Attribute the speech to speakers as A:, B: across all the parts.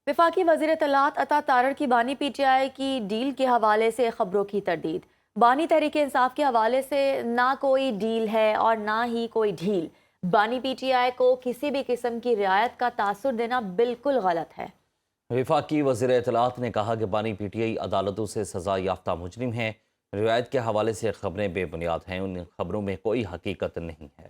A: وفاقی وزیر اطلاعات عطا تارڑ کی بانی پی ٹی آئی کی ڈیل کے حوالے سے خبروں کی تردید۔ بانی تحریک انصاف کے حوالے سے نہ کوئی ڈیل ہے اور نہ ہی کوئی ڈھیل۔ بانی پی ٹی آئی کو کسی بھی قسم کی رعایت کا تاثر دینا بالکل غلط ہے۔
B: وفاقی وزیر اطلاعات نے کہا کہ بانی پی ٹی آئی عدالتوں سے سزا یافتہ مجرم ہیں۔ روایت کے حوالے سے خبریں بے بنیاد ہیں، ان خبروں میں کوئی حقیقت نہیں ہے۔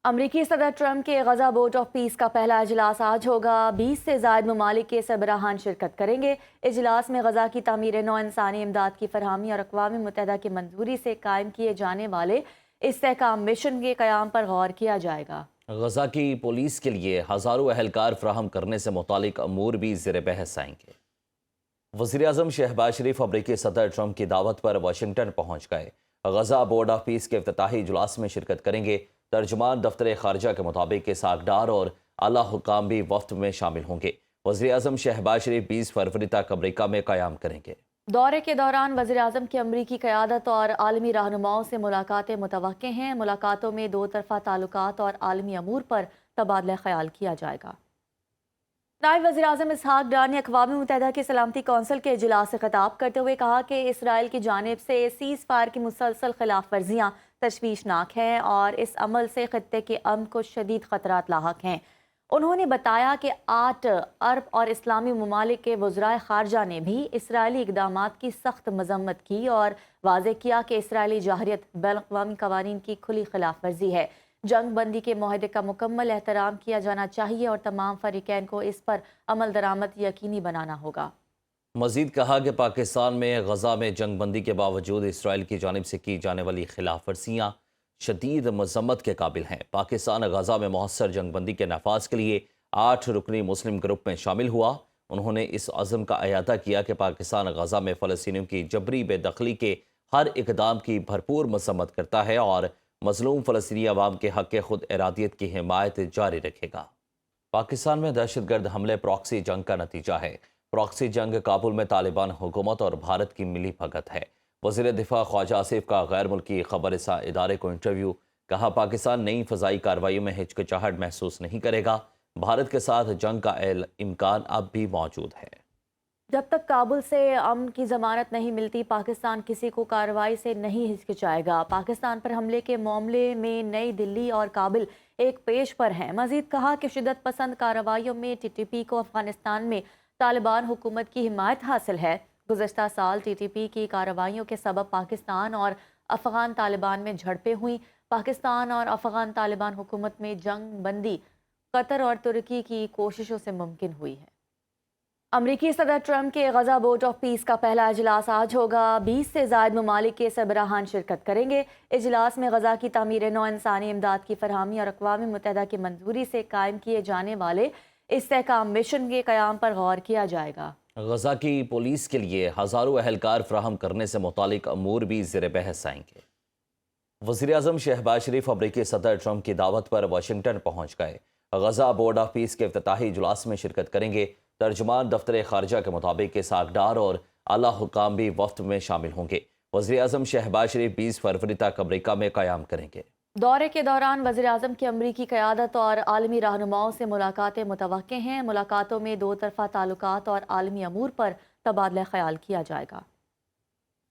A: امریکی صدر ٹرمپ کے غزہ بورڈ آف پیس کا پہلا اجلاس آج ہوگا۔ 20 سے زائد ممالک کے سربراہان شرکت کریں گے۔ اجلاس میں غزہ کی تعمیر نو، انسانی امداد کی فراہمی اور اقوام متحدہ کی منظوری سے قائم کیے جانے والے استحکام مشن کے قیام پر غور کیا جائے گا۔
B: غزہ کی پولیس کے لیے ہزاروں اہلکار فراہم کرنے سے متعلق امور بھی زیر بحث آئیں گے۔ وزیراعظم شہباز شریف امریکی صدر ٹرمپ کی دعوت پر واشنگٹن پہنچ گئے۔ غزہ بورڈ آف پیس کے افتتاحی اجلاس میں شرکت کریں گے۔ ترجمان دفتر خارجہ کے مطابق اسحاق ڈار اور اعلیٰ حکام بھی وفد میں شامل ہوں گے۔ وزیراعظم شہباز شریف 20 فروری تک امریکہ میں قیام کریں گے۔
A: دورے کے دوران وزیراعظم کی امریکی قیادت اور عالمی رہنماؤں سے ملاقاتیں متوقع ہیں۔ ملاقاتوں میں دو طرفہ تعلقات اور عالمی امور پر تبادلہ خیال کیا جائے گا۔ نائب وزیراعظم اسحاق ڈار نے اقوام متحدہ کی سلامتی کونسل کے اجلاس سے خطاب کرتے ہوئے کہا کہ اسرائیل کی جانب سے سیز فائر کی مسلسل خلاف ورزیاں تشویشناک ہیں اور اس عمل سے خطے کے امن کو شدید خطرات لاحق ہیں۔ انہوں نے بتایا کہ 8 عرب اور اسلامی ممالک کے وزرائے خارجہ نے بھی اسرائیلی اقدامات کی سخت مذمت کی اور واضح کیا کہ اسرائیلی جارحیت بین الاقوامی قوانین کی کھلی خلاف ورزی ہے۔ جنگ بندی کے معاہدے کا مکمل احترام کیا جانا چاہیے اور تمام فریقین کو اس پر عمل درآمد یقینی بنانا ہوگا۔
B: مزید کہا کہ پاکستان میں غزہ میں جنگ بندی کے باوجود اسرائیل کی جانب سے کی جانے والی خلاف ورزیاں شدید مذمت کے قابل ہیں۔ پاکستان غزہ میں مؤثر جنگ بندی کے نفاذ کے لیے 8 رکنی مسلم گروپ میں شامل ہوا۔ انہوں نے اس عزم کا اعادہ کیا کہ پاکستان غزہ میں فلسطینیوں کی جبری بے دخلی کے ہر اقدام کی بھرپور مذمت کرتا ہے اور مظلوم فلسطینی عوام کے حق خود ارادیت کی حمایت جاری رکھے گا۔ پاکستان میں دہشت گرد حملے پراکسی جنگ کا نتیجہ ہے۔ پراکسی جنگ کابل میں طالبان حکومت اور بھارت کی ملی بھگت ہے۔ وزیر دفاع خواجہ آصف کا غیر ملکی خبر رساں ادارے کو انٹرویو۔ کہا پاکستان نئی فضائی کارروائیوں میں ہچکچاہٹ محسوس نہیں کرے گا۔ بھارت کے ساتھ جنگ کا امکان اب بھی موجود ہے۔
A: جب تک کابل سے امن کی ضمانت نہیں ملتی، پاکستان کسی کو کارروائی سے نہیں ہچکچائے گا۔ پاکستان پر حملے کے معاملے میں نئی دلی اور کابل ایک پیش پر ہیں۔ مزید کہا کہ شدت پسند کارروائیوں میں ٹی ٹی پی کو افغانستان میں طالبان حکومت کی حمایت حاصل ہے۔ گزشتہ سال ٹی ٹی پی کی کارروائیوں کے سبب پاکستان اور افغان طالبان میں جھڑپیں ہوئیں۔ پاکستان اور افغان طالبان حکومت میں جنگ بندی قطر اور ترکی کی کوششوں سے ممکن ہوئی ہے۔ امریکی صدر ٹرمپ کے غزہ بورڈ آف پیس کا پہلا اجلاس آج ہوگا۔ 20 سے زائد ممالک کے سربراہان شرکت کریں گے۔ اجلاس میں غزہ کی تعمیر نو، انسانی امداد کی فراہمی اور اقوام متحدہ کی منظوری سے قائم کیے جانے والے استحکام مشن کے قیام پر غور کیا جائے گا۔
B: غزہ کی پولیس کے لیے ہزاروں اہلکار فراہم کرنے سے متعلق امور بھی زیر بحث آئیں گے۔ وزیراعظم شہباز شریف امریکی صدر ٹرمپ کی دعوت پر واشنگٹن پہنچ گئے۔ غزہ بورڈ آف پیس کے افتتاحی اجلاس میں شرکت کریں گے۔ ترجمان دفتر خارجہ کے مطابق اسحاق ڈار اور اعلیٰ حکام بھی وفد میں شامل ہوں گے۔ وزیراعظم شہباز شریف 20 فروری تک امریکہ میں قیام کریں گے۔
A: دورے کے دوران وزیراعظم کی امریکی قیادت اور عالمی رہنماؤں سے ملاقاتیں متوقع ہیں۔ ملاقاتوں میں دو طرفہ تعلقات اور عالمی امور پر تبادلہ خیال کیا جائے گا۔